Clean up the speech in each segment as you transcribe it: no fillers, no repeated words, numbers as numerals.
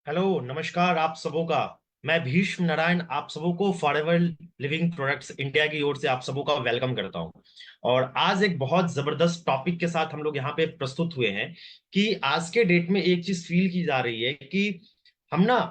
Hello, नमस्कार आप सबों का। मैं भीष्म नारायण आप सबों को फॉरएवर लिविंग प्रोडक्ट्स इंडिया की ओर से आप सबों का वेलकम करता हूं। और आज एक बहुत जबरदस्त टॉपिक के साथ हम लोग यहाँ पे प्रस्तुत हुए हैं कि आज के डेट में एक चीज फील की जा रही है कि हम ना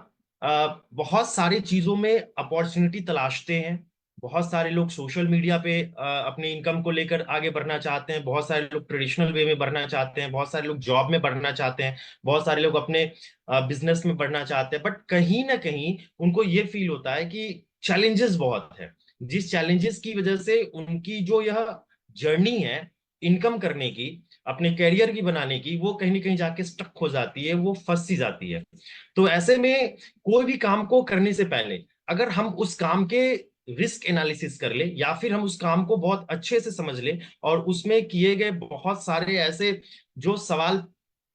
बहुत सारी चीजों में अपॉर्चुनिटी तलाशते हैं। बहुत सारे लोग सोशल मीडिया पे अपनी इनकम को लेकर आगे बढ़ना चाहते हैं, बहुत सारे लोग ट्रेडिशनल वे में बढ़ना चाहते हैं, बहुत सारे लोग जॉब में बढ़ना चाहते हैं, बहुत सारे लोग अपने बिजनेस में बढ़ना चाहते हैं। बट कहीं ना कहीं उनको ये फील होता है कि चैलेंजेस बहुत है, जिस चैलेंजेस की वजह से उनकी जो यह जर्नी है इनकम करने की, अपने करियर की बनाने की, वो कहीं ना कहीं जाके स्टक हो जाती है, वो फंस सी जाती है। तो ऐसे में कोई भी काम को करने से पहले अगर हम उस काम के रिस्क एनालिसिस कर ले या फिर हम उस काम को बहुत अच्छे से समझ ले और उसमें किए गए बहुत सारे ऐसे जो सवाल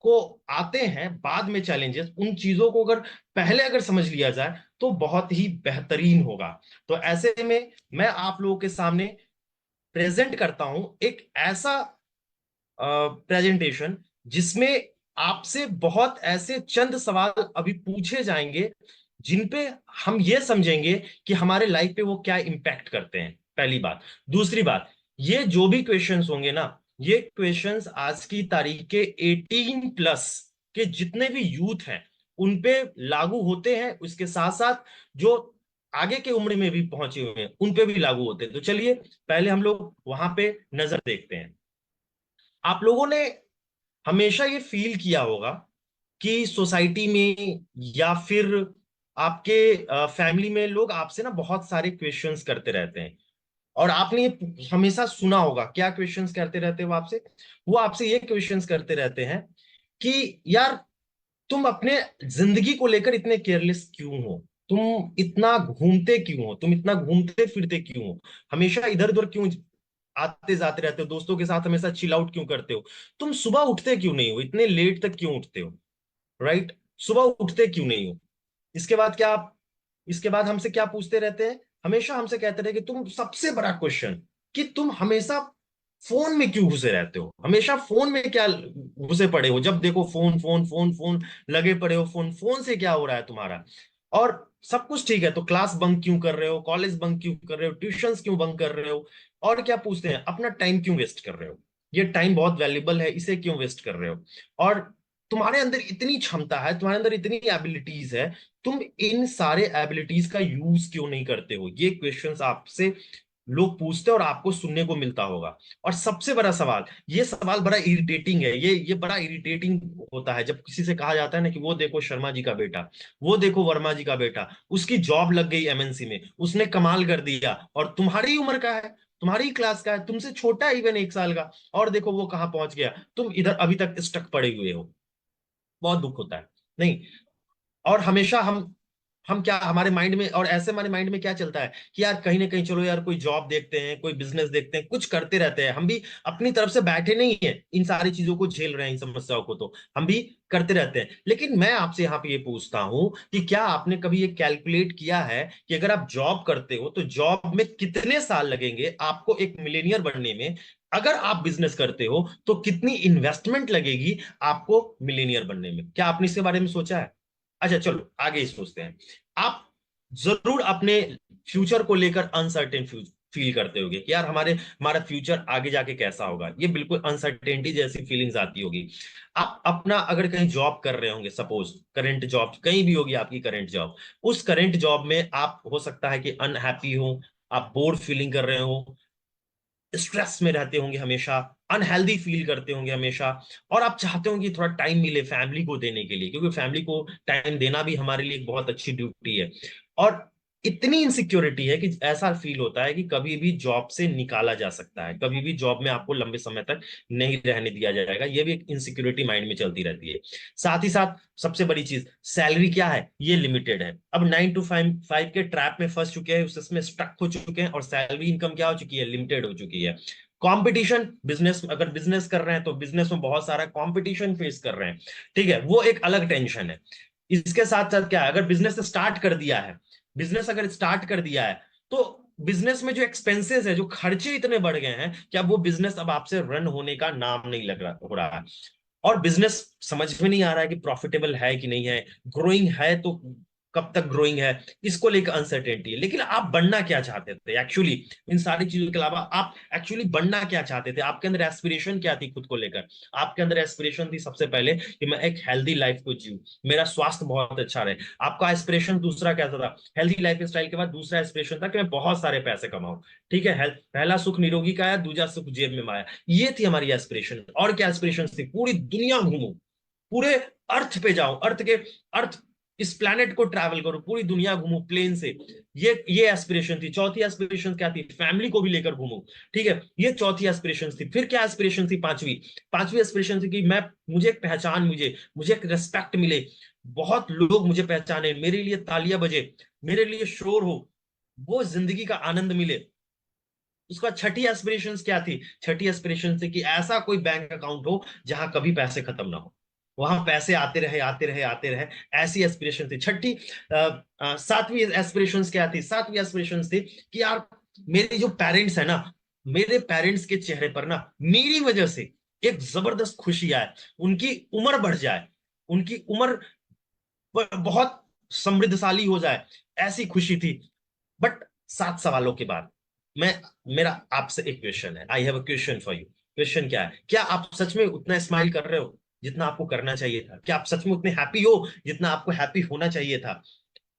को आते हैं बाद में चैलेंजेस, उन चीजों को अगर पहले अगर समझ लिया जाए तो बहुत ही बेहतरीन होगा। तो ऐसे में मैं आप लोगों के सामने प्रेजेंट करता हूं एक ऐसा प्रेजेंटेशन जिसमें आपसे बहुत ऐसे चंद सवाल अभी पूछे जाएंगे जिन पे हम ये समझेंगे कि हमारे लाइफ पे वो क्या इम्पैक्ट करते हैं, पहली बात। दूसरी बात, ये जो भी क्वेश्चंस होंगे ना, ये क्वेश्चंस आज की तारीख के 18 प्लस के जितने भी यूथ हैं उन पे लागू होते हैं, उसके साथ साथ जो आगे के उम्र में भी पहुंचे हुए हैं उन पे भी लागू होते हैं। तो चलिए पहले हम लोग वहां पे नजर देखते हैं। आप लोगों ने हमेशा ये फील किया होगा कि सोसाइटी में या फिर आपके फैमिली में लोग आपसे ना बहुत सारे क्वेश्चंस करते रहते हैं। और आपने ये हमेशा सुना होगा, क्या क्वेश्चंस करते रहते हैं वो आपसे ये क्वेश्चंस करते रहते हैं कि यार तुम अपने जिंदगी को लेकर इतने केयरलेस क्यों हो, तुम इतना घूमते क्यों हो, तुम इतना घूमते फिरते क्यों हो, हमेशा इधर उधर क्यों आते जाते रहते हो, दोस्तों के साथ हमेशा चिल आउट क्यों करते हो, तुम सुबह उठते क्यों नहीं हो, इतने लेट तक क्यों उठते हो, राइट? सुबह उठते क्यों नहीं हो? इसके बाद क्या आप इसके बाद हमसे क्या पूछते रहते हैं? हमेशा हमसे कहते रहे कि तुम, सबसे बड़ा क्वेश्चन, कि तुम हमेशा फोन में क्यों घुसे रहते हो, हमेशा फोन में क्या घुसे पड़े हो, जब देखो फोन फोन फोन फोन, लगे पड़े हो फोन फोन से क्या हो रहा है तुम्हारा? और सब कुछ ठीक है तो क्लास बंक क्यों कर रहे हो, कॉलेज बंक क्यों कर रहे हो, ट्यूशंस क्यों बंक कर रहे हो? और क्या पूछते हैं, अपना टाइम क्यों वेस्ट कर रहे हो, ये टाइम बहुत वैल्यूबल है इसे क्यों वेस्ट कर रहे हो? और तुम्हारे अंदर इतनी क्षमता है, तुम्हारे अंदर इतनी एबिलिटीज है, तुम इन सारे एबिलिटीज का यूज क्यों नहीं करते हो? ये क्वेश्चंस आपसे लोग पूछते हैं और आपको सुनने को मिलता होगा। और सबसे बड़ा सवाल, ये सवाल बड़ा इरिटेटिंग है, ये बड़ा इरिटेटिंग होता है जब किसी से कहा जाता है ना कि वो देखो शर्मा जी का बेटा, वो देखो वर्मा जी का बेटा, उसकी जॉब लग गई एमएनसी में, उसने कमाल कर दिया, और तुम्हारी उम्र का है, तुम्हारी क्लास का है, तुमसे छोटा है इवन 1 साल का, और देखो वो कहाँ पहुंच गया, तुम इधर अभी तक स्टक पड़े हुए हो। बहुत दुख होता है, नहीं? और हमेशा हम क्या, हमारे माइंड में, और ऐसे हमारे माइंड में क्या चलता है कि यार कहीं ना कहीं चलो यार कोई जॉब देखते हैं, कोई बिजनेस देखते हैं, कुछ करते रहते हैं। हम भी अपनी तरफ से बैठे नहीं है इन सारी चीजों को झेल रहे हैं, इन समस्याओं को तो हम भी करते रहते हैं। लेकिन मैं आपसे यहाँ पे ये पूछता हूं कि क्या आपने कभी ये कैलकुलेट किया है कि अगर आप जॉब करते हो तो जॉब में कितने साल लगेंगे आपको एक मिलेनियर बनने में? अगर आप बिजनेस करते हो तो कितनी इन्वेस्टमेंट लगेगी आपको मिलेनियर बनने में? क्या आपने इसके बारे में सोचा है? अच्छा चलो आगे सोचते हैं। आप जरूर अपने फ्यूचर को लेकर अनसर्टेन फील करते होगे कि यार हमारा फ्यूचर आगे जाके कैसा होगा, ये बिल्कुल अनसर्टेनिटी जैसी फीलिंग्स आती होगी। आप अपना अगर कहीं जॉब कर रहे होंगे, सपोज करंट जॉब कहीं भी होगी आपकी करंट जॉब, उस करंट जॉब में आप हो सकता है कि अनहैप्पी हो, आप बोर फीलिंग कर रहे हो, स्ट्रेस में रहते होंगे हमेशा, अनहेल्दी फील करते होंगे हमेशा, और आप चाहते होंगे थोड़ा टाइम मिले फैमिली को देने के लिए, क्योंकि फैमिली को टाइम देना भी हमारे लिए एक बहुत अच्छी ड्यूटी है। और इतनी इनसिक्योरिटी है कि ऐसा फील होता है कि कभी भी जॉब से निकाला जा सकता है, कभी भी जॉब में आपको लंबे समय तक नहीं रहने दिया जाएगा, ये भी एक इनसिक्योरिटी माइंड में चलती रहती है। साथ ही साथ सबसे बड़ी चीज, सैलरी क्या है, ये लिमिटेड है। अब 9 to 5 के ट्रैप में फंस चुके हैं, उसमें स्टक हो चुके हैं, और सैलरी इनकम क्या हो चुकी है, लिमिटेड हो चुकी है। कंपटीशन, बिजनेस अगर बिजनेस कर रहे हैं तो बिजनेस में बहुत सारा कंपटीशन फेस कर रहे हैं, ठीक है, वो एक अलग टेंशन है। इसके साथ साथ क्या है, अगर बिजनेस स्टार्ट कर दिया है, बिजनेस अगर स्टार्ट कर दिया है तो बिजनेस में जो एक्सपेंसेस है, जो खर्चे इतने बढ़ गए हैं कि अब वो बिजनेस अब आपसे रन होने का नाम नहीं लग रहा हो रहा है। और बिजनेस समझ में नहीं आ रहा है कि प्रॉफिटेबल है कि नहीं है, ग्रोइंग है तो कब तक ग्रोइंग है, इसको लेकर अनसर्टेनिटी है। लेकिन आप बनना क्या चाहते थे एक्चुअली, इन सारी चीजों के अलावा आप एक्चुअली बनना क्या चाहते थे, आपके अंदर एस्पिरेशन क्या थी खुद को लेकर? आपके अंदर एस्पिरेशन थी सबसे पहले कि मैं एक हेल्दी लाइफ को जीऊं, मेरा स्वास्थ्य बहुत अच्छा रहे। आपका एस्पिरेशन दूसरा क्या था? हेल्दी लाइफ स्टाइल के बाद दूसरा एस्पिरेशन था कि मैं बहुत सारे पैसे कमाऊं। ठीक है, हेल्थ, पहला सुख निरोगी का है, दूसरा सुख जेब में माया। ये थी हमारी एस्पिरेशन। और क्या एस्पिरेशन थी? पूरी दुनिया घूमूं, पूरे अर्थ पे जाऊं, अर्थ के, अर्थ, इस प्लेनेट को ट्रैवल करूं, पूरी दुनिया घूमूं प्लेन से। ये एस्पिरेशन थी। चौथी एस्पिरेशन क्या थी? फैमिली को भी लेकर घूमूं। ठीक है, ये चौथी एस्पिरेशन थी। फिर क्या एस्पिरेशन थी? पांचवी, पांचवी एस्पिरेशन थी कि मैं, मुझे एक पहचान, मुझे मुझे एक रिस्पेक्ट मिले, बहुत लोग मुझे पहचाने, मेरे लिए तालियां बजे, मेरे लिए शोर हो, वो जिंदगी का आनंद मिले। उसका छठी एस्पिरेशन क्या थी? छठी एस्पिरेशन थी कि ऐसा कोई बैंक अकाउंट हो जहां कभी पैसे खत्म ना हो, वहां पैसे आते रहे आते रहे आते रहे। ऐसी एस्पिरेशन थी छठी। सातवीं एस्पिरेशन क्या थी? सातवीं एस्पिरेशन थी कि यार, मेरे जो पेरेंट्स है ना, मेरे पेरेंट्स के चेहरे पर ना मेरी वजह से एक जबरदस्त खुशी आए, उनकी उम्र बढ़ जाए, उनकी उम्र बहुत समृद्धशाली हो जाए, ऐसी खुशी थी। बट 7 सवालों के बाद मैं, मेरा आपसे एक क्वेश्चन है, I have a question for you. Question क्या है? क्या आप सच में उतना स्माइल कर रहे हो जितना आपको करना चाहिए था? क्या आप सच में उतने हैप्पी हो जितना आपको हैप्पी होना चाहिए था?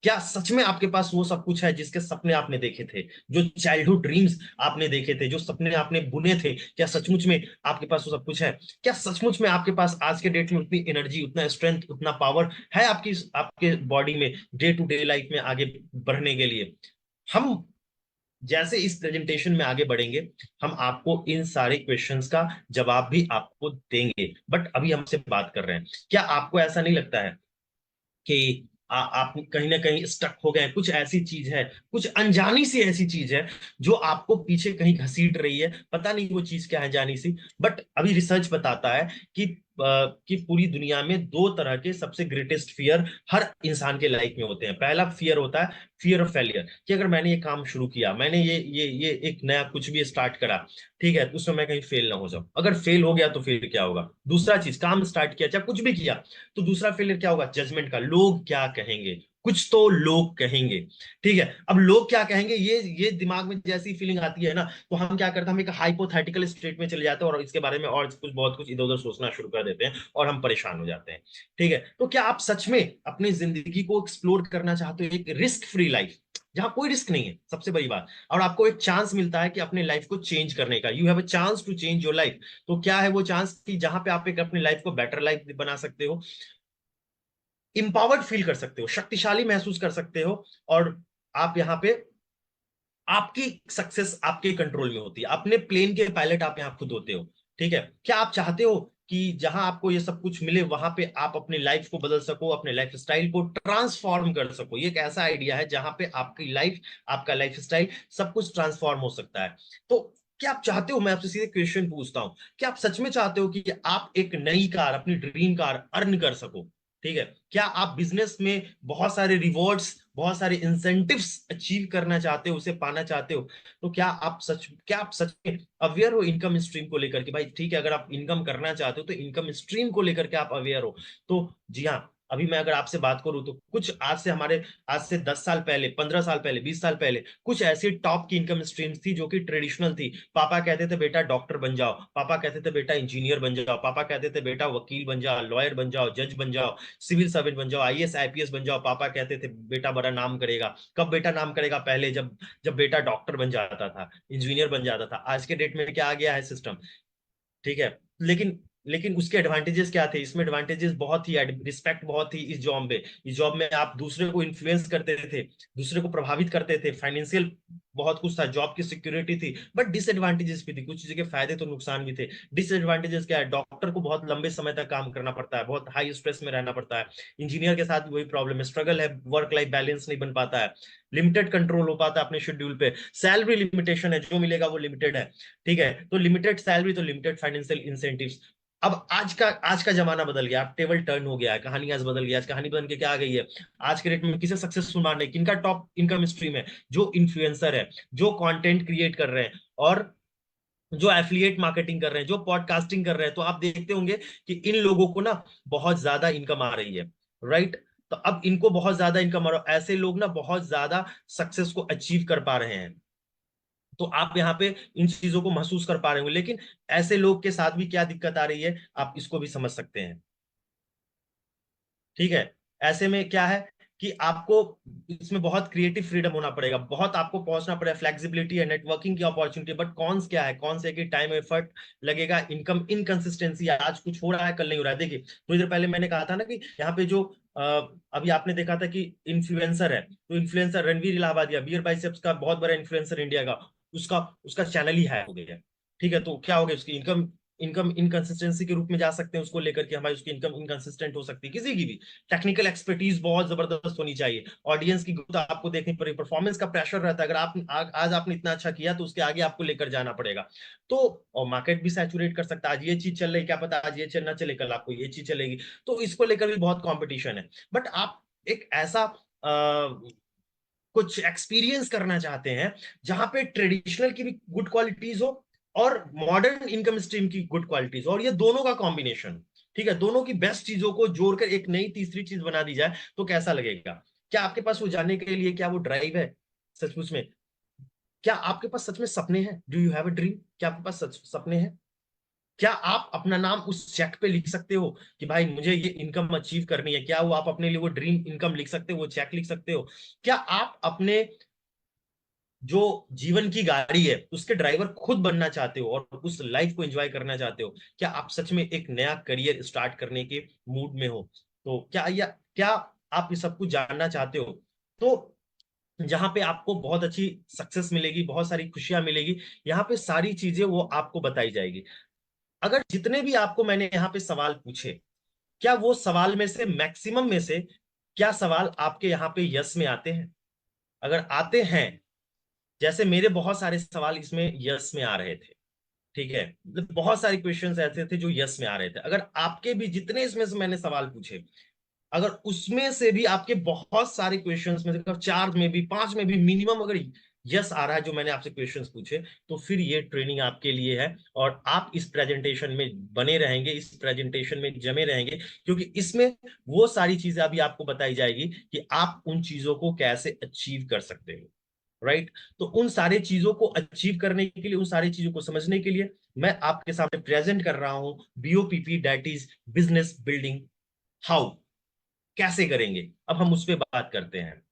क्या सच में आपके पास वो सब कुछ है जिसके सपने आपने देखे थे, जो चाइल्डहुड ड्रीम्स आपने देखे थे, जो सपने आपने बुने थे, क्या सचमुच में आपके पास वो सब कुछ है? क्या सचमुच में आपके पास आज के डेट में उतनी एनर्जी, उतना स्ट्रेंथ, उतना पावर है आपकी, आपके बॉडी में, डे टू डे लाइफ में आगे बढ़ने के लिए? हम जैसे इस प्रेजेंटेशन में आगे बढ़ेंगे, हम आपको इन सारे क्वेश्चंस का जवाब भी आपको देंगे। बट अभी हमसे बात कर रहे हैं, क्या आपको ऐसा नहीं लगता है कि आप कहीं ना कहीं स्टक हो गए? कुछ ऐसी चीज है, कुछ अनजानी सी ऐसी चीज है जो आपको पीछे कहीं घसीट रही है, पता नहीं वो चीज क्या है जानी सी। बट अभी रिसर्च बताता है कि कि पूरी दुनिया में दो तरह के सबसे ग्रेटेस्ट फियर हर इंसान के लाइफ में होते हैं। पहला फियर होता है फियर ऑफ फेलियर, कि अगर मैंने ये काम शुरू किया, मैंने ये एक नया कुछ भी स्टार्ट करा, ठीक है, तो उसमें मैं कहीं फेल ना हो जाऊं, अगर फेल हो गया तो फिर क्या होगा? दूसरा चीज, काम स्टार्ट किया चाहे कुछ भी किया, तो दूसरा फेलियर क्या होगा? जजमेंट का, लोग क्या कहेंगे, कुछ तो लोग कहेंगे। ठीक है, अब लोग क्या कहेंगे, ये दिमाग में जैसी फीलिंग आती है ना, तो हम क्या करते हैं, हम एक हाइपोथेटिकल स्टेट में चले जाते हैं और इसके बारे में और कुछ, बहुत कुछ इधर उधर सोचना शुरू कर देते हैं और हम परेशान हो जाते हैं। ठीक है, तो क्या आप सच में अपनी जिंदगी को एक्सप्लोर करना चाहते हो, एक रिस्क फ्री लाइफ जहां कोई रिस्क नहीं है, सबसे बड़ी बात, और आपको एक चांस मिलता है कि अपने लाइफ को चेंज करने का, you have a chance to change your life. तो क्या है वो चांस कि जहां पे आप एक अपनी लाइफ को बेटर लाइफ बना सकते हो, इंपावर्ड फील कर सकते हो, शक्तिशाली महसूस कर सकते हो, और आप यहाँ पे, आपकी सक्सेस आपके कंट्रोल में होती है, अपने प्लेन के पायलट आप यहाँ खुद होते हो। ठीक है, क्या आप चाहते हो कि जहां आपको ये सब कुछ मिले वहां पे आप अपने लाइफ को बदल सको, अपने लाइफ स्टाइल को ट्रांसफॉर्म कर सको? ये एक ऐसा आइडिया है जहां पे आपकी लाइफ, आपका लाइफ स्टाइल, सब कुछ ट्रांसफॉर्म हो सकता है। तो क्या आप चाहते हो, मैं आपसे सीधे क्वेश्चन पूछता हूं, क्या आप सच में चाहते हो कि आप एक नई कार, अपनी ड्रीम कार अर्न कर सको? ठीक है, क्या आप बिजनेस में बहुत सारे रिवॉर्ड्स, बहुत सारे इंसेंटिव्स अचीव करना चाहते हो, उसे पाना चाहते हो? तो क्या आप सच में अवेयर हो इनकम स्ट्रीम को लेकर? कि भाई ठीक है, अगर आप इनकम करना चाहते हो तो इनकम स्ट्रीम को लेकर के आप अवेयर हो? तो जी हाँ, अभी मैं अगर आपसे बात करूं तो कुछ आज से हमारे, आज से 10 साल पहले, 15 साल पहले, 20 साल पहले, कुछ ऐसी टॉप की इनकम स्ट्रीम्स थी जो कि ट्रेडिशनल थी। पापा कहते थे बेटा डॉक्टर बन जाओ, पापा कहते थे बेटा इंजीनियर बन जाओ, पापा कहते थे बेटा वकील बन जाओ, लॉयर बन जाओ, जज बन जाओ, सिविल सर्वेंट बन जाओ, आईएएस आईपीएस बन जाओ। पापा कहते थे बेटा बड़ा नाम करेगा। कब बेटा नाम करेगा? पहले जब जब बेटा डॉक्टर बन जाता था, इंजीनियर बन जाता था। आज के डेट में क्या आ गया है सिस्टम? ठीक है, लेकिन लेकिन उसके एडवांटेजेस क्या थे? इसमें एडवांटेजेस बहुत ही, रिस्पेक्ट बहुत थी इस जॉब में। इस जॉब में आप दूसरे को इन्फ्लुएंस करते थे, दूसरे को प्रभावित करते थे, फाइनेंशियल बहुत कुछ था, जॉब की सिक्योरिटी थी। बट डिसएडवांटेजेस भी थी, कुछ चीजें के फायदे तो नुकसान भी थे। डिसएडवांटेजेस क्या है? डॉक्टर को बहुत लंबे समय तक काम करना पड़ता है, बहुत हाई स्ट्रेस में रहना पड़ता है। इंजीनियर के साथ भी वही प्रॉब्लम है, स्ट्रगल है, वर्क लाइफ बैलेंस नहीं बन पाता है, लिमिटेड कंट्रोल हो पाता है अपने शेड्यूल पे, सैलरी लिमिटेशन है, जो मिलेगा वो लिमिटेड है। ठीक है, तो लिमिटेड सैलरी तो लिमिटेड फाइनेंशियल इंसेंटिव्स। अब आज का जमाना बदल गया, अब टेबल टर्न हो गया है, कहानी आज बदल गया, आज कहानी बदल के क्या आ गई है? आज के डेट में किसे सक्सेसफुल मानना है, किनका टॉप इनकम स्ट्रीम है? जो इन्फ्लुएंसर है, जो कंटेंट क्रिएट कर रहे हैं, और जो एफिलिएट मार्केटिंग कर रहे हैं, जो पॉडकास्टिंग कर रहे हैं। तो आप देखते होंगे कि इन लोगों को ना बहुत ज्यादा इनकम आ रही है, राइट? तो अब इनको बहुत ज्यादा इनकम, और ऐसे लोग ना बहुत ज्यादा सक्सेस को अचीव कर पा रहे हैं। तो आप यहाँ पे इन चीजों को महसूस कर पा रहे होंगे, लेकिन ऐसे लोग के साथ भी क्या दिक्कत आ रही है, आप इसको भी समझ सकते हैं। ठीक है। ऐसे में क्या है कि आपको इसमें बहुत क्रिएटिव फ्रीडम होना पड़ेगा, बहुत आपको पहुंचना पड़ेगा, फ्लेक्सिबिलिटी है, नेटवर्किंग की अपॉर्चुनिटी। बट कॉन्स क्या है, कौन से कि टाइम एफर्ट लगेगा, इनकम इनकंसिस्टेंसी, आज कुछ हो रहा है कल नहीं हो रहा है। देखिए थोड़ी देर पहले मैंने कहा था ना कि यहाँ पे जो अभी आपने देखा था कि इन्फ्लुएंसर है, तो influencer Ranveer Allahbadia, beer biceps का बहुत बड़ा इन्फ्लुएंसर इंडिया का, उसका उसका चैनल ही हैक हो गया है। ठीक है, तो क्या हो गया, उसकी इनकम इनकम इनकंसिस्टेंसी के रूप में जा सकते हैं उसको लेकर के, हमारी उसकी इनकम इनकंसिस्टेंट हो सकती है। किसी की भी टेक्निकल एक्सपर्टीज बहुत जबरदस्त होनी चाहिए, ऑडियंस की ग्रोथ आपको देखनी पड़ेगी, परफॉर्मेंस का प्रेशर रहता है, अगर आप आज आपने इतना अच्छा किया तो उसके आगे आपको लेकर जाना पड़ेगा। तो और मार्केट भी सैचुरेट कर सकता है, आज ये चीज चल रही, क्या पता आज ये चल ना चले, कल आपको ये चीज चलेगी। तो इसको लेकर भी बहुत कॉम्पिटिशन है। बट आप एक ऐसा कुछ एक्सपीरियंस करना चाहते हैं जहां पे ट्रेडिशनल की भी गुड क्वालिटीज हो और मॉडर्न इनकम स्ट्रीम की गुड क्वालिटीज हो, और ये दोनों का कॉम्बिनेशन। ठीक है, दोनों की बेस्ट चीजों को जोड़कर एक नई तीसरी चीज बना दी जाए तो कैसा लगेगा। क्या आपके पास वो जानने के लिए, क्या वो ड्राइव है सचमुच में? क्या आपके पास सच में सपने हैं? Do you have a dream? क्या आपके पास सच सपने हैं? क्या आप अपना नाम उस चेक पे लिख सकते हो कि भाई मुझे ये इनकम अचीव करनी है? क्या वो आप अपने लिए वो ड्रीम इनकम लिख सकते हो, वो चेक लिख सकते हो? क्या आप अपने जो जीवन की गाड़ी है उसके ड्राइवर खुद बनना चाहते हो और उस लाइफ को एंजॉय करना चाहते हो? क्या आप सच में एक नया करियर स्टार्ट करने के मूड में हो? तो क्या आप ये सब कुछ जानना चाहते हो? तो जहां पे आपको बहुत अच्छी सक्सेस मिलेगी, बहुत सारी खुशियां मिलेगी, यहाँ पे सारी चीजें वो आपको बताई जाएगी। अगर जितने भी आपको मैंने यहाँ पे सवाल पूछे, क्या वो सवाल में से मैक्सिमम में से क्या सवाल आपके यहाँ पे यस में आते हैं? अगर आते हैं, जैसे मेरे बहुत सारे सवाल इसमें यस में आ रहे थे, ठीक है, मतलब बहुत सारे क्वेश्चंस ऐसे थे जो यस में आ रहे थे। अगर आपके भी जितने इसमें से मैंने सवाल पूछे, अगर उसमें से भी आपके बहुत सारे क्वेश्चंस में से अगर चार में भी, पांच में भी मिनिमम अगर यस आ रहा है जो मैंने आपसे क्वेश्चंस पूछे, तो फिर ये ट्रेनिंग आपके लिए है और आप इस प्रेजेंटेशन में बने रहेंगे, इस प्रेजेंटेशन में जमे रहेंगे, क्योंकि इसमें वो सारी चीजें अभी आपको बताई जाएगी कि आप उन चीजों को कैसे अचीव कर सकते हो। राइट। तो उन सारे चीजों को अचीव करने के लिए, उन सारी चीजों को समझने के लिए मैं आपके सामने प्रेजेंट कर रहा हूं BOPP, that is business building how. कैसे करेंगे, अब हम उस पर बात करते हैं।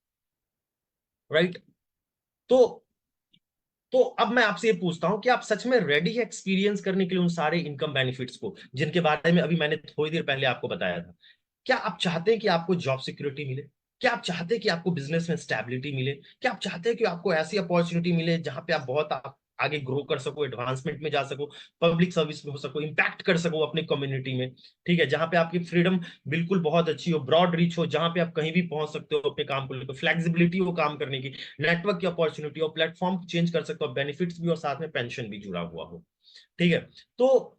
राइट। तो तो अब मैं आपसे ये पूछता हूं कि आप सच में रेडी है एक्सपीरियंस करने के लिए उन सारे इनकम बेनिफिट्स को जिनके बारे में अभी मैंने थोड़ी देर पहले आपको बताया था? क्या आप चाहते हैं कि आपको जॉब सिक्योरिटी मिले? क्या आप चाहते हैं कि आपको बिजनेस में स्टेबिलिटी मिले? क्या आप चाहते हैं कि आपको ऐसी अपॉर्चुनिटी मिले जहां पे आप आगे ग्रो कर सको, एडवांसमेंट में जा सको, पब्लिक सर्विस में हो सको, इम्पैक्ट कर सको अपनी कम्युनिटी में? ठीक है, जहां पे आपकी फ्रीडम बिल्कुल बहुत अच्छी हो, ब्रॉड रीच हो, जहां पे आप कहीं भी पहुंच सकते हो अपने काम को लेकर, फ्लेक्सिबिलिटी हो काम करने की, नेटवर्क की अपॉर्चुनिटी हो, प्लेटफॉर्म चेंज कर सकते हो, बेनिफिट्स भी और साथ में पेंशन भी जुड़ा हुआ हो। ठीक है। तो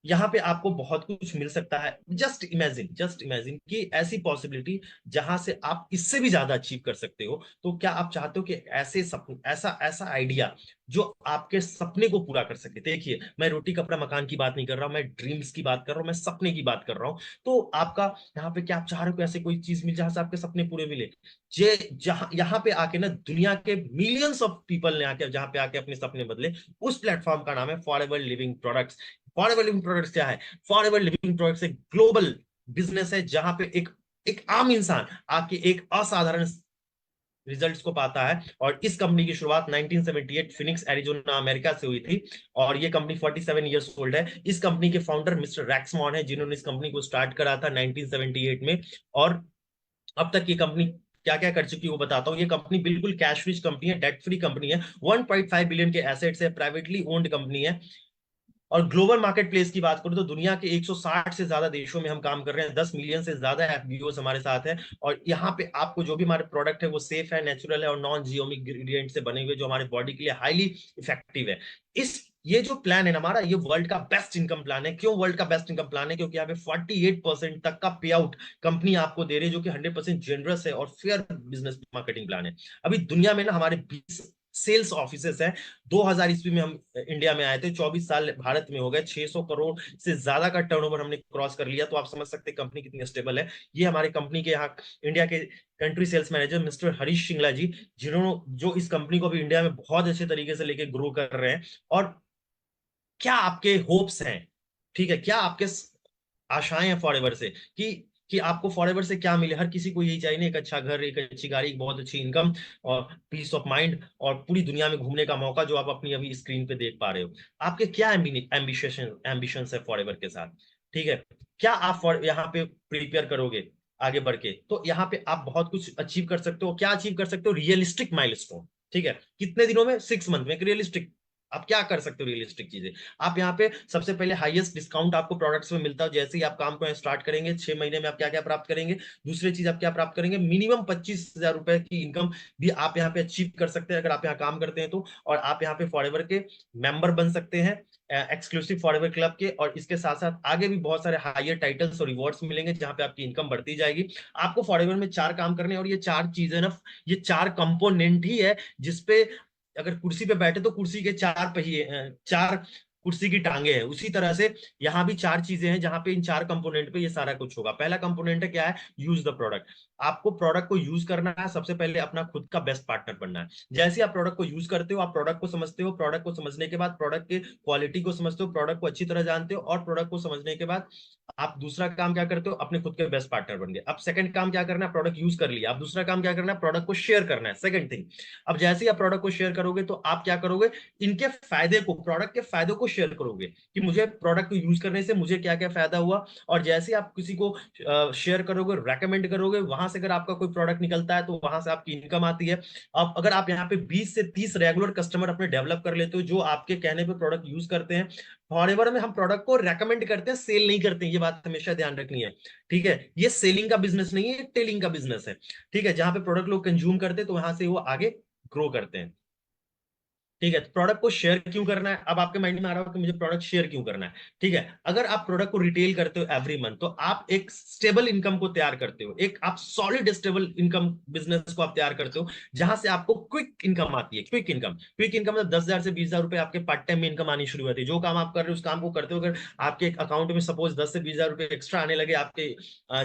यहाँ पे आपको बहुत कुछ मिल सकता है। जस्ट इमेजिन कि ऐसी पॉसिबिलिटी जहां से आप इससे भी ज्यादा अचीव कर सकते हो। तो क्या आप चाहते हो कि ऐसे सपने, ऐसा ऐसा आइडिया जो आपके सपने को पूरा कर सके? देखिए मैं रोटी कपड़ा मकान की बात नहीं कर रहा हूं, मैं ड्रीम्स की बात कर रहा हूं, मैं सपने की बात कर रहा हूं। तो आपका यहाँ पे क्या आप चाह रहे हो कि ऐसे कोई चीज मिल जहां से आपके सपने पूरे मिले? जे जहां यहाँ पे आके ना दुनिया के मिलियंस ऑफ पीपल ने आके जहां पे आके अपने सपने बदले, उस प्लेटफॉर्म का नाम है forever living products. Forever living products क्या है? फॉरएवर लिविंग प्रोडक्ट्स एक ग्लोबल बिजनेस है जहां पे एक एक आम इंसान आके एक असाधारण रिजल्ट्स को पाता है। और इस कंपनी की शुरुआत 1978 फिनिक्स एरिजोना अमेरिका से हुई थी, और ये कंपनी 47 इयर्स ओल्ड है। इस कंपनी के फाउंडर मिस्टर रैक्समॉन है, जिन्होंने इस कंपनी को स्टार्ट करा था 1978 में। और अब तक ये कंपनी क्या क्या कर चुकी है वो बताता हूँ। ये कंपनी बिल्कुल कैश रिच कंपनी है, डेट फ्री कंपनी है, 1.5 बिलियन के एसेट्स है, प्राइवेटली ओन्ड कंपनी है। और ग्लोबल मार्केट प्लेस की बात करूं तो दुनिया के 160 से ज्यादा देशों में हम काम कर रहे हैं, 10 मिलियन से ज्यादा एफबीओस हमारे साथ है। और यहाँ पे आपको जो भी हमारे प्रोडक्ट है वो सेफ है, नेचुरल है और नॉन जियोमिक इंग्रेडिएंट से बने हुए, जो हमारे बॉडी के लिए हाईली इफेक्टिव है। इस ये जो प्लान है ना हमारा, ये वर्ल्ड का बेस्ट इनकम प्लान है। क्यों वर्ल्ड का बेस्ट इनकम प्लान है? क्योंकि यहाँ पे 48% तक का पे आउट कंपनी आपको दे रही है, जो कि 100% जेनरस है और फेयर बिजनेस मार्केटिंग प्लान है। अभी दुनिया में ना हमारे 20 सेल्स ऑफिसेस हैं। 2000 ईस्वी में हम इंडिया में आए थे, 24 साल भारत में हो गए, 600 करोड़ से ज्यादा का टर्नओवर हमने क्रॉस कर लिया। तो आप समझ सकते हैं कंपनी कितनी स्टेबल है। ये हमारे कंपनी के यहाँ इंडिया के country sales manager mister Harish Shringla ji, जिन्होंने जो इस कंपनी को भी इंडिया में बहुत अच्छे तरीके से लेके ग्रो कर रहे हैं। और क्या आपके होप्स हैं, ठीक है, क्या आपके आशाएं हैं फॉरएवर से, कि आपको फॉरएवर से क्या मिले? हर किसी को यही चाहिए, एक अच्छा घर, एक अच्छी गाड़ी, एक बहुत अच्छी इनकम और पीस ऑफ माइंड और पूरी दुनिया में घूमने का मौका, जो आप अपनी अभी स्क्रीन पे देख पा रहे हो। आपके क्या एम्बिशंस है फॉरएवर के साथ, ठीक है? क्या आप फॉर यहाँ पे प्रिपेयर करोगे आगे बढ़ के? तो यहाँ पे आप बहुत कुछ अचीव कर सकते हो। क्या अचीव कर सकते हो? रियलिस्टिक माइलस्टोन, ठीक है? कितने दिनों में? 6 मंथ में। एक रियलिस्टिक आप क्या कर सकते हो? रियलिस्टिक चीजें आप यहाँ पे सबसे पहले हाईएस्ट डिस्काउंट आपको प्रोडक्ट्स में मिलता है। जैसे ही आप काम को स्टार्ट करेंगे, 6 महीने में आप क्या क्या प्राप्त करेंगे? दूसरी चीज आप क्या प्राप्त करेंगे? मिनिमम 25,000 रुपए की इनकम भी आप यहाँ पे अचीव कर सकते हैं अगर आप यहाँ काम करते हैं तो। और आप यहाँ पे फॉरएवर के मेंबर बन सकते हैं, एक्सक्लूसिव फॉरएवर क्लब के। और इसके साथ साथ आगे भी बहुत सारे हायर टाइटल्स और रिवॉर्ड्स मिलेंगे, जहां पे आपकी इनकम बढ़ती जाएगी। आपको फॉरएवर में 4 काम करने, और ये 4 चीजें ना, ये 4 कंपोनेंट ही है जिसपे अगर कुर्सी पे बैठे तो कुर्सी के 4 पहिए, 4 कुर्सी की टांगे हैं, उसी तरह से यहाँ भी 4 चीजें हैं जहां पे इन 4 कंपोनेंट पे ये सारा कुछ होगा। पहला कंपोनेंट है क्या है? Use the product. आपको प्रोडक्ट को यूज करना है, सबसे पहले अपना खुद का बेस्ट पार्टनर बनना है। जैसे आप प्रोडक्ट को यूज करते हो, आप प्रोडक्ट को समझते हो, प्रोडक्ट को समझने के बाद प्रोडक्ट के क्वालिटी को समझते हो, प्रोडक्ट को अच्छी तरह जानते हो, और प्रोडक्ट को समझने के बाद आप दूसरा काम क्या करते हो? अपने खुद के बेस्ट पार्टनर बन गए। अब सेकंड काम क्या करना है? प्रोडक्ट यूज कर लिया, अब दूसरा काम क्या करना है? प्रोडक्ट को शेयर करना है, सेकंड थिंग। अब जैसे ही आप प्रोडक्ट को शेयर करोगे तो आप क्या करोगे? इनके फायदे को, प्रोडक्ट के फायदों को शेयर करोगे कि मुझे प्रोडक्ट को यूज करने से मुझे क्या क्या फायदा हुआ। और जैसे ही आप किसी को शेयर करोगे, रेकमेंड करोगे, वहां से अगर आपका कोई प्रोडक्ट निकलता है तो वहां से आपकी इनकम आती है। अब अगर आप यहाँ पे 20 से 30 रेगुलर कस्टमर अपने डेवलप कर लेते हो जो आपके कहने पे प्रोडक्ट यूज करते हैं। फॉरएवर में हम प्रोडक्ट को रेकमेंड करते हैं, सेल नहीं करते हैं, ये बात हमेशा ध्यान रखनी है, ठीक है? ये सेलिंग का बिजनेस नहीं है, ये टेलिंग का बिजनेस है, ठीक है? जहां पे प्रोडक्ट लोग कंज्यूम करते हैं तो वहां से वो आगे ग्रो करते हैं, ठीक है? तो प्रोडक्ट को शेयर क्यों करना है? अब आपके माइंड में आ रहा हो कि मुझे प्रोडक्ट शेयर क्यों करना है, ठीक है? अगर आप प्रोडक्ट को रिटेल करते हो एवरी मंथ, तो आप एक स्टेबल इनकम को तैयार करते हो, एक आप सॉलिड स्टेबल इनकम बिजनेस को आप तैयार करते हो, जहां से आपको क्विक इनकम आती है। क्विक इनकम मतलब 10,000 से 20,000 रुपए आपके पार्ट टाइम में इनकम आनी शुरू होती है। जो काम आप कर रहे हो उस काम को करते हो, अगर आपके अकाउंट में सपोज 10 से 20,000 रुपए एक्स्ट्रा आने लगे आपके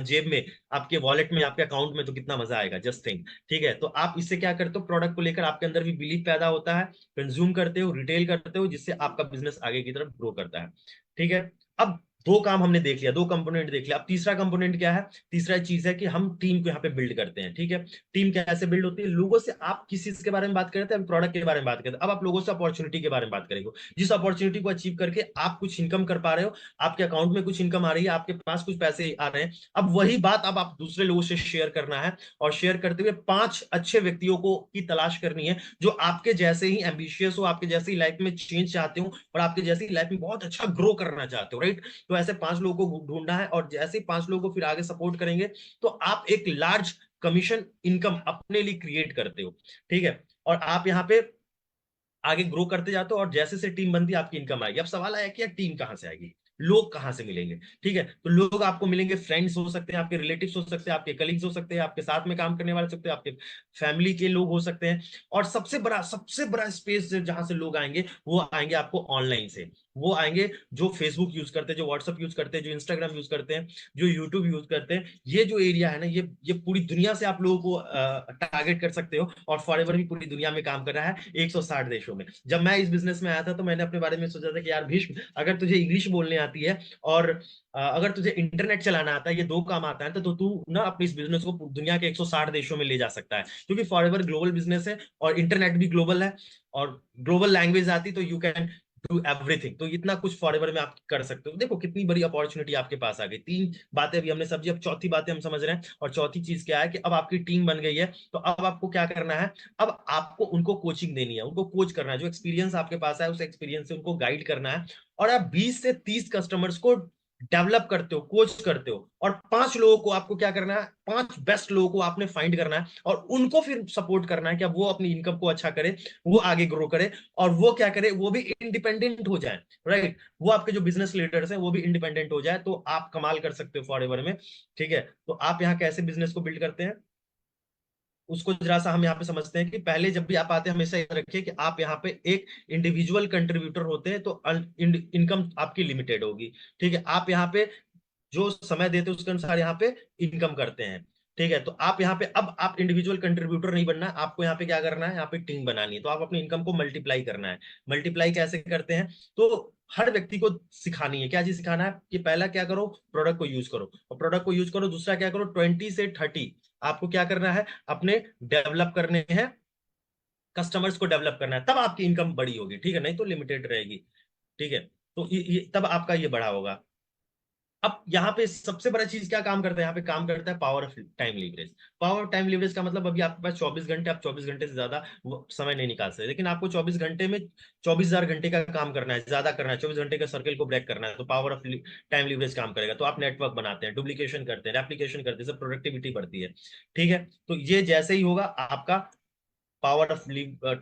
जेब में, आपके वॉलेट में, आपके अकाउंट में, तो कितना मजा आएगा, जस्ट थिंक, ठीक है? तो आप इससे क्या करते हो? प्रोडक्ट को लेकर आपके अंदर भी बिलीफ पैदा होता है, कंज्यूम करते हो, रिटेल करते हो, जिससे आपका बिजनेस आगे की तरफ ग्रो करता है, ठीक है? अब 2 काम हमने देख लिया, 2 कंपोनेंट देख लिया। अब तीसरा कंपोनेंट क्या है? तीसरा चीज है कि हम टीम को यहाँ पे बिल्ड करते हैं, ठीक है? टीम कैसे बिल्ड होती है? लोगों से। आप किस चीज के बारे में बात करते हैं? प्रोडक्ट के बारे में बात करते हैं। अब आप लोगों से अपॉर्चुनिटी के बारे में बात करेंगे, जिस अपॉर्चुनिटी को अचीव करके आप कुछ इनकम कर पा रहे हो, आपके अकाउंट में कुछ इनकम आ रही है, आपके पास कुछ पैसे आ रहे हैं। अब वही बात अब आप दूसरे लोगों से शेयर करना है, और शेयर करते हुए 5 अच्छे व्यक्तियों को की तलाश करनी है जो आपके जैसे ही एम्बिशियस हो, आपके जैसे ही लाइफ में चेंज चाहते हो, और आपके जैसे ही लाइफ में बहुत अच्छा ग्रो करना चाहते हो, राइट? तो ऐसे 5 लोगों को ढूंढना है, और जैसे ही 5 लोगों को फिर आगे सपोर्ट करेंगे तो आप एक लार्ज कमीशन इनकम अपने लिए क्रिएट करते हो, ठीक है? और आप यहाँ पे आगे ग्रो करते जाते हो, और जैसे से टीम बनती है आपकी इनकम आएगी। अब सवाल आया कि यार टीम कहाँ से आएगी, लोग कहाँ से मिलेंगे, ठीक है? तो लोग आपको मिलेंगे, फ्रेंड्स हो सकते हैं, आपके रिलेटिव्स हो सकते हैं, आपके कलीग्स हो सकते हैं, आपके साथ में काम करने वाले हो सकते हैं, आपके फैमिली के लोग हो सकते हैं। और सबसे बड़ा स्पेस जहां से लोग आएंगे, वो आएंगे आपको ऑनलाइन से। वो आएंगे जो फेसबुक यूज करते हैं, जो व्हाट्सअप यूज करते हैं, जो इंस्टाग्राम यूज करते हैं, जो यूट्यूब यूज करते हैं। ये जो एरिया है ना, ये पूरी दुनिया से आप लोगों को टारगेट कर सकते हो। और फॉरएवर भी पूरी दुनिया में काम कर रहा है, 160 देशों में। जब मैं इस बिजनेस में आया था तो मैंने अपने बारे में सोचा था कि यार भीष्म, अगर तुझे इंग्लिश बोलने आती है और अगर तुझे इंटरनेट चलाना आता है, ये 2 काम आता है, तो तू ना अपने इस बिजनेस को दुनिया के 160 देशों में ले जा सकता है। क्योंकि फॉरएवर ग्लोबल बिजनेस है, और इंटरनेट भी ग्लोबल है, और ग्लोबल लैंग्वेज आती तो यू कैन डू एवरीथिंग। तो इतना कुछ फॉरएवर में आप कर सकते हो। देखो कितनी बड़ी अपॉर्चुनिटी आपके पास आ गई। 3 बातें भी हमने समझी, अब चौथी बातें हम समझ रहे हैं। और चौथी चीज क्या है कि अब आपकी टीम बन गई है, तो अब आपको क्या करना है? अब आपको उनको कोचिंग देनी है, उनको कोच करना है। जो एक्सपीरियंस आपके पास है, उस एक्सपीरियंस से उनको गाइड करना है। और आप 20 से 30 कस्टमर्स को डेवलप करते हो, कोच करते हो। और 5 लोगों को आपको क्या करना है? 5 बेस्ट लोगों को आपने फाइंड करना है, और उनको फिर सपोर्ट करना है कि अब वो अपनी इनकम को अच्छा करे, वो आगे ग्रो करे, और वो क्या करे? वो भी इंडिपेंडेंट हो जाए, राइट? वो आपके जो बिजनेस लीडर्स हैं वो भी इंडिपेंडेंट हो जाए, तो आप कमाल कर सकते हो फॉरएवर में, ठीक है? तो आप यहाँ कैसे बिजनेस को बिल्ड करते हैं? उसको जरा सा हम यहाँ पे समझते हैं कि पहले जब भी आप आते हैं हमेशा याद रखिए कि आप यहाँ पे एक इंडिविजुअल कंट्रीब्यूटर होते हैं, तो इनकम आपकी लिमिटेड होगी। ठीक है, आप यहाँ पे जो समय देते हैं उसके अनुसार यहाँ पे इनकम करते हैं। ठीक है, तो आप यहाँ पे, अब आप इंडिविजुअल कंट्रीब्यूटर नहीं बनना है, आपको यहाँ पे क्या करना है, यहाँ पे टीम बनानी है। तो आप अपनी इनकम को मल्टीप्लाई करना है। मल्टीप्लाई कैसे करते हैं, तो हर व्यक्ति को सिखानी है। क्या चीज सिखाना है कि पहला क्या करो, प्रोडक्ट को यूज करो, और प्रोडक्ट को यूज करो। दूसरा क्या करो, 20 से 30 आपको क्या करना है, अपने डेवलप करने हैं, कस्टमर्स को डेवलप करना है, तब आपकी इनकम बड़ी होगी। ठीक है, नहीं तो लिमिटेड रहेगी। ठीक है, तो तब आपका ये बड़ा होगा। अब यहाँ पे सबसे बड़ा चीज क्या काम करता है, यहाँ पे काम करता है power of time leverage. Power of time leverage का मतलब, अभी आपके पास 24 घंटे, आप 24 घंटे से ज्यादा वो समय नहीं निकाल सकते, लेकिन आपको 24 घंटे में 24,000 घंटे का काम करना है, ज्यादा करना है, 24 घंटे का सर्कल को ब्रेक करना है, तो पावर ऑफ टाइम लीवरेज काम करेगा। तो आप नेटवर्क बनाते हैं, डुप्लीकेशन करते हैं, रेप्लीकेशन करते हैं, सब प्रोडक्टिविटी बढ़ती है। ठीक है, तो ये जैसे ही होगा आपका पावर ऑफ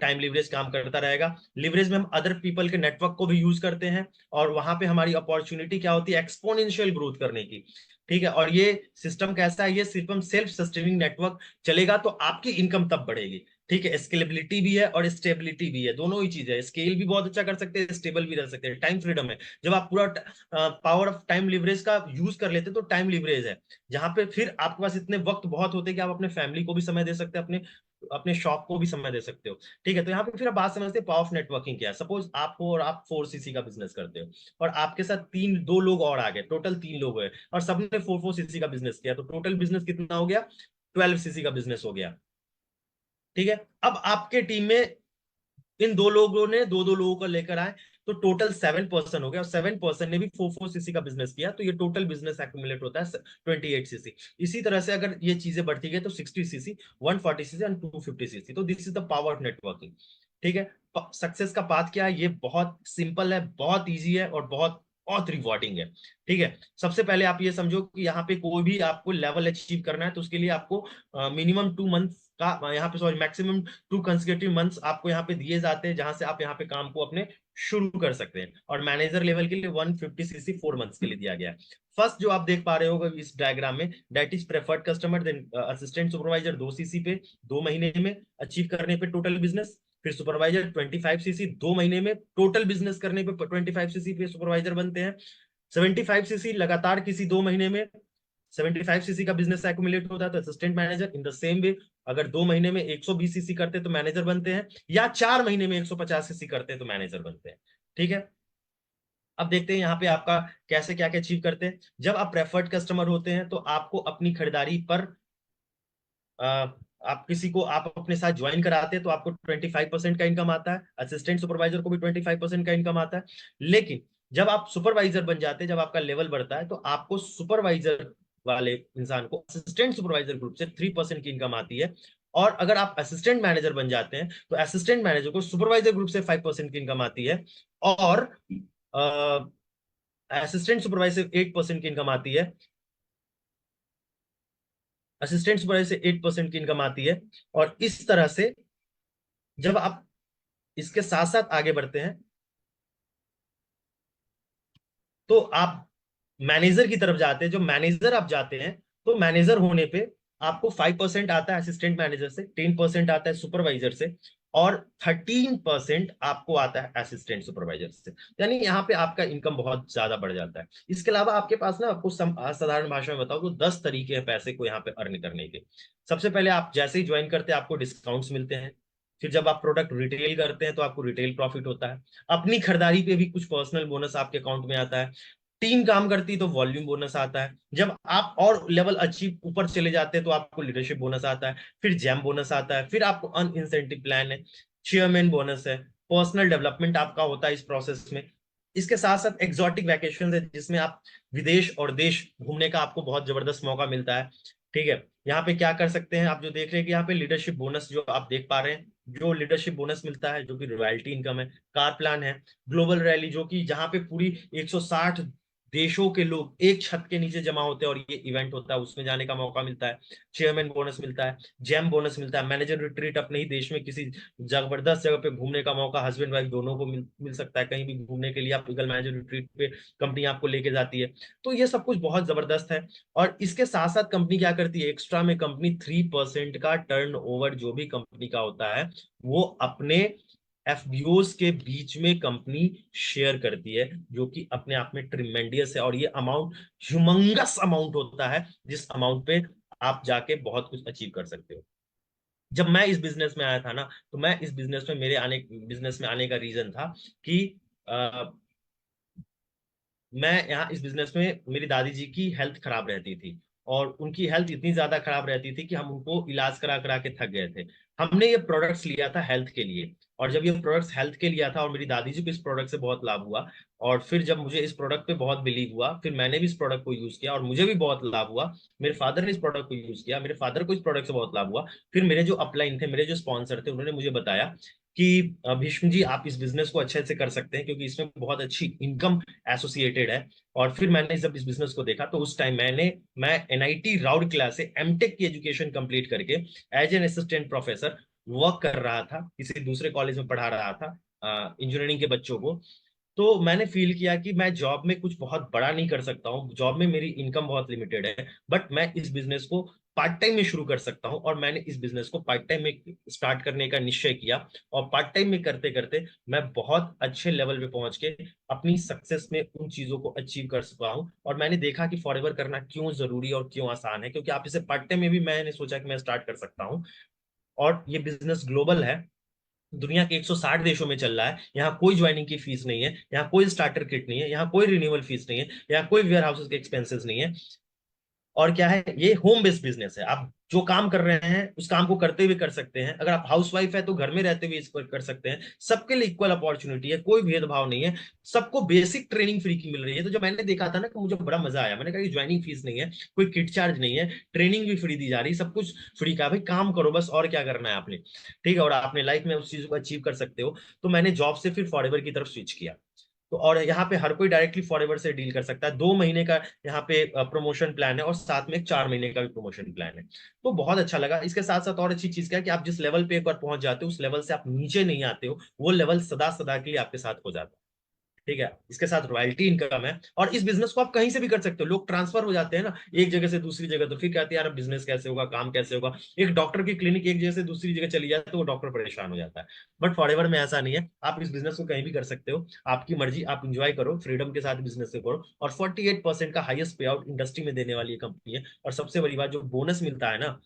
टाइम लिवरेज काम करता रहेगा। लिवरेज में हम अदर पीपल के नेटवर्क को भी यूज करते हैं, और वहां पे हमारी अपॉर्चुनिटी क्या होती है, एक्सपोनेंशियल ग्रोथ करने की। ठीक है, और ये सिस्टम कैसा है, ये सिर्फ हम सेल्फ सस्टेनिंग नेटवर्क चलेगा तो आपकी इनकम तब बढ़ेगी। ठीक है, स्केलेबिलिटी भी है और स्टेबिलिटी भी है, दोनों ही चीज है। स्केल भी बहुत अच्छा कर सकते हैं, स्टेबल भी रह सकते हैं। टाइम फ्रीडम है, जब आप पूरा पावर ऑफ टाइम लिवरेज का यूज कर लेते हैं तो टाइम लिवरेज है, जहां पे फिर आपके पास इतने वक्त बहुत होते हैं कि आप अपने फैमिली को भी समय दे सकते हैं, अपने अपने शॉप को भी समय दे सकते हो। ठीक है, तो यहाँ पे फिर आप बात समझते हैं पावर ऑफ नेटवर्किंग क्या है। सपोज आपको, और आप 4 सीसी का बिजनेस करते हो, और आपके साथ दो लोग और आ गए, टोटल 3 लोग हुए, और सबने 4 4 सीसी का बिजनेस किया, तो टोटल बिजनेस कितना हो गया, 12 सीसी का बिजनेस हो गया। ठीक है, अब आपके टीम में इन दो लोगों ने दो दो लोगों को लेकर आए, तो टोटल 7 पर्सन हो गया, और 7 पर्सन ने भी 4 4 सीसी का बिजनेस किया, तो ये टोटल बिजनेस एक्यूमुलेट होता है 28 सीसी। इसी तरह से अगर ये चीजें बढ़ती गई तो 60 सीसी, 140 सीसी एंड 250 सीसी। तो this is the power of networking. ठीक है, सक्सेस का पाथ क्या है, ये बहुत सिंपल है, बहुत ईजी है, और बहुत बहुत रिवॉर्डिंग है। ठीक है, सबसे पहले आप ये समझो कि यहाँ पे कोई भी आपको लेवल अचीव करना है, तो उसके लिए आपको मिनिमम 2 मंथ का, यहाँ पे सॉरी मैक्सिमम 2 कंसेक्यूटिव मंथ्स आपको यहाँ पे दिए जाते हैं, जहां से आप यहाँ पे काम को अपने शुरू कर सकते हैं। और मैनेजर लेवल के लिए 150 सीसी 4 मंथ्स के लिए दिया गया है। फर्स्ट जो आप देख पा रहे हो इस डायग्राम में, that is preferred customer, then assistant supervisor 2 CC पे 2 महीने में अचीव करने पे टोटल बिजनेस। फिर सुपरवाइजर 25 सीसी 2 महीने में टोटल बिजनेस करने पे 25 सीसी पे सुपरवाइजर बनते हैं। 75 सीसी लगातार किसी 2 महीने में 75 सीसी का बिजनेस एक्यूमुलेट होता है, तो assistant manager. In the same way, अगर 2 महीने में 120 सीसी करते हैं तो मैनेजर बनते हैं, या 4 महीने में 150 सीसी करते हैं तो मैनेजर बनते हैं। ठीक है, अब देखते हैं यहाँ पे आपका कैसे क्या क्या अचीव करते हैं। जब आप प्रेफर्ड कस्टमर होते हैं तो आपको अपनी खरीदारी पर आप किसी को आप अपने साथ ज्वाइन कराते हैं तो आपको 25% का इनकम आता है, असिस्टेंट सुपरवाइजर को भी 25% का इनकम आता है। लेकिन जब आप सुपरवाइजर बन जाते हैं, जब आपका लेवल बढ़ता है, तो आपको सुपरवाइजर वाले इंसान को असिस्टेंट सुपरवाइजर ग्रुप से 3% की इनकम आती है। और अगर आप असिस्टेंट मैनेजर बन जाते हैं तो असिस्टेंट मैनेजर को सुपरवाइजर ग्रुप से 5% की इनकम आती है, और असिस्टेंट सुपरवाइजर 8% की इनकम आती है, असिस्टेंट सुपरवाइजर से 8% की इनकम आती है। और इस तरह से जब आप इसके साथ साथ आगे बढ़ते हैं, तो आप मैनेजर की तरफ जाते हैं। जो मैनेजर आप जाते हैं, तो मैनेजर होने पे आपको 5% आता है असिस्टेंट मैनेजर से, 10% आता है सुपरवाइजर से, और 13% आपको आता है असिस्टेंट सुपरवाइजर से। यानी यहाँ पे आपका इनकम बहुत ज्यादा बढ़ जाता है। इसके अलावा आपके पास ना, आपको साधारण भाषा में बताओ तो 10 तरीके हैं पैसे को यहाँ पे अर्न करने के। सबसे पहले, आप जैसे ही ज्वाइन करते हैं आपको डिस्काउंट्स मिलते हैं। फिर जब आप प्रोडक्ट रिटेल करते हैं तो आपको रिटेल प्रॉफिट होता है। अपनी खरीदारी पे भी कुछ पर्सनल बोनस आपके अकाउंट में आता है। टीम काम करती है तो वॉल्यूम बोनस आता है। जब आप और लेवल अचीव ऊपर चले जाते हैं तो आपको लीडरशिप बोनस आता है। फिर जैम बोनस आता है। फिर आपको अन इंसेंटिव प्लान है, चेयरमैन बोनस है, पर्सनल डेवलपमेंट आपका होता है इस प्रोसेस में। इसके साथ साथ एक्सोटिक वैकेशन है, जिसमें आप विदेश और देश घूमने का आपको बहुत जबरदस्त मौका मिलता है। ठीक है, यहाँ पे क्या कर सकते हैं आप, जो देख रहे हैं कि यहाँ पे लीडरशिप बोनस जो आप देख पा रहे हैं, जो लीडरशिप बोनस मिलता है, जो कि रॉयल्टी इनकम है। कार प्लान है, ग्लोबल रैली, जो कि जहाँ पे पूरी 160 देशों के लोग एक छत के नीचे जमा होते हैं और ये इवेंट होता है, उसमें जाने का मौका मिलता है, चेयरमैन बोनस मिलता है, जेम बोनस मिलता है, मैनेजर रिट्रीट अपने ही देश में किसी जबरदस्त जगह पे घूमने का मौका हस्बैंड वाइफ दोनों को मिल सकता है, कहीं भी घूमने के लिए आप ईगल मैनेजर रिट्रीट पे कंपनी आपको लेके जाती है। तो ये सब कुछ बहुत जबरदस्त है। और इसके साथ साथ कंपनी क्या करती है, एक्स्ट्रा में कंपनी 3% का टर्नओवर जो भी कंपनी का होता है वो अपने एफबीओस के बीच में कंपनी शेयर करती है, जो कि अपने आप में ट्रिमेंडियस है। और ये अमाउंट ह्यूमंगस अमाउंट होता है, जिस अमाउंट पे आप जाके बहुत कुछ अचीव कर सकते हो। जब मैं इस बिजनेस में आया था ना, तो मैं इस बिजनेस में आने का रीजन था कि मैं यहाँ इस बिजनेस में मेरी दादी जी की हेल्थ खराब रहती थी, और उनकी हेल्थ इतनी ज्यादा खराब रहती थी कि हम उनको इलाज करा करा के थक गए थे। हमने ये प्रोडक्ट्स लिया था हेल्थ के लिए, और जब ये प्रोडक्ट्स हेल्थ के लिया था और मेरी दादी जी को इस प्रोडक्ट से बहुत लाभ हुआ, और फिर जब मुझे इस प्रोडक्ट पे बहुत बिलीव हुआ, फिर मैंने भी इस प्रोडक्ट को यूज किया और मुझे भी बहुत लाभ हुआ। मेरे फादर ने इस प्रोडक्ट को यूज किया, मेरे फादर को इस प्रोडक्ट से बहुत लाभ हुआ। फिर मेरे जो अपलाइन थे, मेरे जो स्पॉन्सर थे, उन्होंने मुझे बताया कि भीष्म जी आप इस बिजनेस को अच्छे से कर सकते हैं, क्योंकि इसमें बहुत अच्छी इनकम एसोसिएटेड है। और फिर मैंने जब इस बिजनेस को देखा, तो उस टाइम मैं एनआईटी राउरकेला से एमटेक की एजुकेशन कंप्लीट करके as an assistant professor work कर रहा था, किसी दूसरे कॉलेज में पढ़ा रहा था इंजीनियरिंग के बच्चों को। तो मैंने फील किया कि मैं जॉब में कुछ बहुत बड़ा नहीं कर सकता हूँ, जॉब में मेरी इनकम बहुत लिमिटेड है, बट मैं इस बिजनेस को पार्ट टाइम में शुरू कर सकता हूँ। और मैंने इस बिजनेस को पार्ट टाइम में स्टार्ट करने का निश्चय किया, और पार्ट टाइम में करते करते मैं बहुत अच्छे लेवल पे पहुंच के अपनी सक्सेस में उन चीजों को अचीव कर सका हूँ। और मैंने देखा कि फॉरएवर करना क्यों जरूरी और क्यों आसान है, क्योंकि आप इसे पार्ट टाइम में भी मैंने सोचा कि मैं स्टार्ट कर सकता हूँ। और ये बिजनेस ग्लोबल है, दुनिया के 160 देशों में चल रहा है। यहाँ कोई ज्वाइनिंग की फीस नहीं है, यहाँ कोई स्टार्टर किट नहीं है, यहाँ कोई रिन्यूअल फीस नहीं है, यहाँ कोई वेयर हाउसेस के एक्सपेंसेस नहीं है। और क्या है, ये होम बेस्ड बिजनेस है। आप जो काम कर रहे हैं उस काम को करते हुए कर सकते हैं, अगर आप हाउस वाइफ है तो घर में रहते हुए इसको कर सकते हैं। सबके लिए इक्वल अपॉर्चुनिटी है, कोई भेदभाव नहीं है, सबको बेसिक ट्रेनिंग फ्री की मिल रही है। तो जब मैंने देखा था ना, कि मुझे बड़ा मजा आया, मैंने कहा कि ज्वाइनिंग फीस नहीं है, कोई किट चार्ज नहीं है, ट्रेनिंग भी फ्री दी जा रही है, सब कुछ फ्री का, भाई काम करो बस, और क्या करना है आपने, ठीक है, और आपने लाइफ में उस चीज को अचीव कर सकते हो। तो मैंने जॉब से फिर फॉरएवर की तरफ स्विच किया। तो और यहाँ पे हर कोई डायरेक्टली फॉरएवर से डील कर सकता है। 2 महीने का यहाँ पे प्रमोशन प्लान है, और साथ में एक 4 महीने का भी प्रमोशन प्लान है। तो बहुत अच्छा लगा। इसके साथ साथ और अच्छी चीज क्या है, कि आप जिस लेवल पे एक बार पहुंच जाते हो, उस लेवल से आप नीचे नहीं आते हो, वो लेवल सदा सदा के लिए आपके साथ हो जाता है। ठीक है, इसके साथ रॉयल्टी इनकम है, और इस बिजनेस को आप कहीं से भी कर सकते हो। लोग ट्रांसफर हो जाते हैं ना एक जगह से दूसरी जगह, तो फिर कहते हैं यार बिजनेस कैसे होगा, काम कैसे होगा। एक डॉक्टर की क्लिनिक एक जगह से दूसरी जगह चली जाए तो वो डॉक्टर परेशान हो जाता है। बट फॉरएवर में ऐसा नहीं है, आप इस बिजनेस को कहीं भी कर सकते हो, आपकी मर्जी, आप इंजॉय करो, फ्रीडम के साथ बिजनेस को करो। और 48% का हाईएस्ट पे आउट इंडस्ट्री में देने वाली कंपनी है। और सबसे बड़ी बात, जो बोनस मिलता है ना,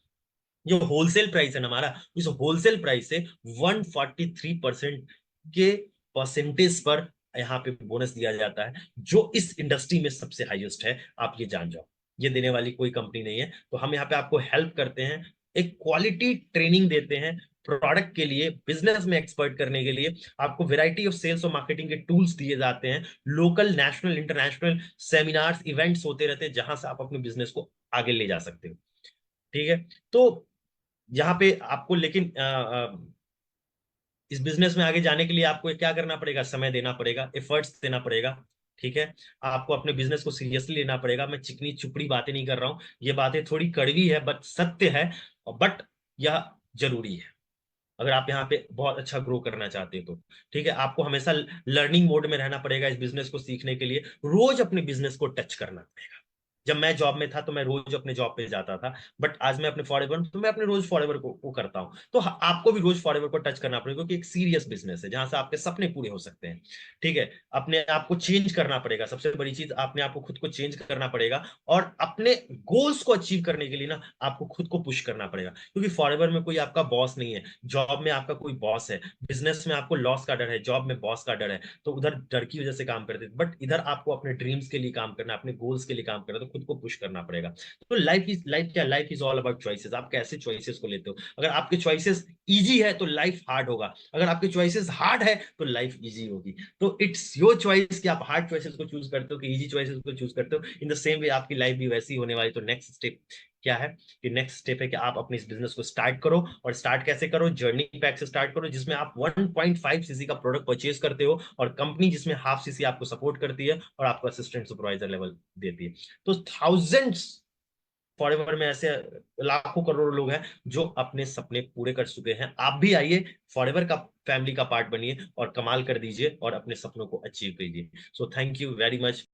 जो होलसेल प्राइस है ना हमारा, इस होलसेल प्राइस से 143% के परसेंटेज पर यहाँ पे बोनस दिया जाता है, जो इस इंडस्ट्री में सबसे हाईएस्ट है। आप ये जान जाओ, ये देने वाली कोई कंपनी नहीं है। तो हम यहाँ पे आपको हेल्प करते हैं, एक क्वालिटी ट्रेनिंग देते हैं प्रोडक्ट के लिए, बिजनेस में एक्सपर्ट करने के लिए। आपको वैरायटी ऑफ सेल्स और मार्केटिंग के टूल्स दिए जाते हैं, local national international seminars events होते रहते हैं, जहां से आप अपने बिजनेस को आगे ले जा सकते हो। ठीक है, तो यहाँ पे आपको लेकिन इस बिजनेस में आगे जाने के लिए आपको क्या करना पड़ेगा, समय देना पड़ेगा, एफर्ट्स देना पड़ेगा। ठीक है, आपको अपने बिजनेस को सीरियसली लेना पड़ेगा। मैं चिकनी चुपड़ी बातें नहीं कर रहा हूँ, ये बातें थोड़ी कड़वी है बट सत्य है, बट यह जरूरी है अगर आप यहाँ पे बहुत अच्छा ग्रो करना चाहते हो तो। ठीक है, आपको हमेशा लर्निंग मोड में रहना पड़ेगा इस बिजनेस को सीखने के लिए, रोज अपने बिजनेस को टच करना पड़ेगा। जब मैं जॉब में था तो मैं रोज अपने जॉब पे जाता था, बट आज मैं अपने फॉरएवर, तो मैं अपने रोज फॉरएवर को करता हूँ। तो आपको भी रोज फॉरएवर को टच करना पड़ेगा, क्योंकि एक सीरियस बिजनेस है जहां से आपके सपने पूरे हो सकते हैं। ठीक है, अपने आप को चेंज करना पड़ेगा, सबसे बड़ी चीज अपने आप को खुद को चेंज करना पड़ेगा। और अपने गोल्स को अचीव करने के लिए ना आपको खुद को पुश करना पड़ेगा, क्योंकि फॉरएवर में कोई आपका बॉस नहीं है, जॉब में आपका कोई बॉस है। बिजनेस में आपको लॉस का डर है, जॉब में बॉस का डर है, तो उधर डर की वजह से काम करते हैं। बट इधर आपको अपने ड्रीम्स के लिए काम करना है, अपने गोल्स के लिए काम करना है, तो खुद को पुश करना पड़ेगा। तो life is all about choices. आप कैसे चॉइसेस को लेते हो। अगर आपके चॉइसेस इजी है तो लाइफ हार्ड होगा, अगर आपके चॉइसेस हार्ड है तो लाइफ इजी होगी। तो इट्स योर चॉइस कि आप हार्ड चॉइसेस को चूज करते हो कि इजी चॉइसेस को चूज करते हो। इन द सेम वे आपकी लाइफ भी वैसी होने वाली। तो नेक्स्ट स्टेप क्या है कि नेक्स्ट स्टेप है कि आप अपने इस बिजनेस को स्टार्ट करो, और स्टार्ट कैसे करो, जर्नी पैक से स्टार्ट करो, जिसमें आप 1.5 सीसी का प्रोडक्ट परचेज करते हो, और कंपनी जिसमें हाफ सीसी आपको सपोर्ट करती है और आपको असिस्टेंट सुपरवाइजर लेवल देती है। तो थाउजेंड्स, फॉरएवर में ऐसे लाखों करोड़ों लोग हैं जो अपने सपने पूरे कर चुके हैं। आप भी आइए, फॉरएवर का फैमिली का पार्ट बनिए और कमाल कर दीजिए और अपने सपनों को अचीव कीजिए। So thank you very much.